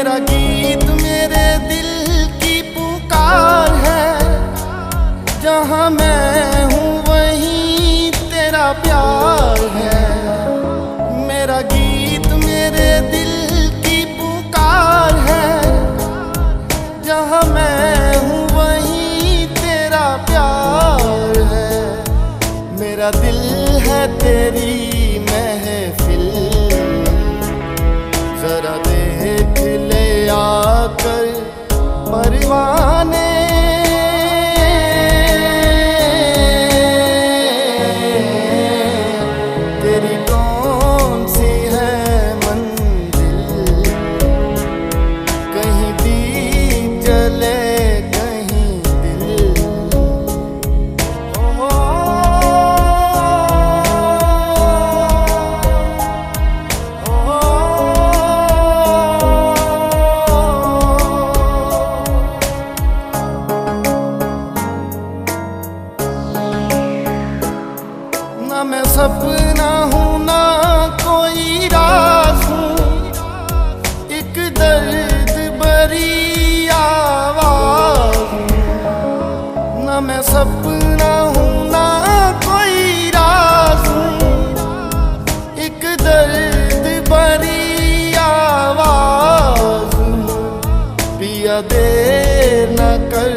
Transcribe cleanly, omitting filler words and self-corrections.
मेरा गीत मेरे दिल की पुकार है, जहाँ मैं हूँ वहीं तेरा प्यार है। मेरा गीत मेरे दिल की पुकार है, जहाँ मैं हूँ वहीं तेरा प्यार है। मेरा दिल है तेरी महफिल, जरा देख ले आकर परवाने। तेरी कौन सी है मंजिल, कहीं दीप जले कहीं दिल। ना मैं सपना हूँ ना कोई राज हूँ, एक दर्द भरी आवाज हूँ। ना मैं सपना हूँ ना कोई राज हूँ, एक दर्द भरी आवाज हूँ। पिया देर न कर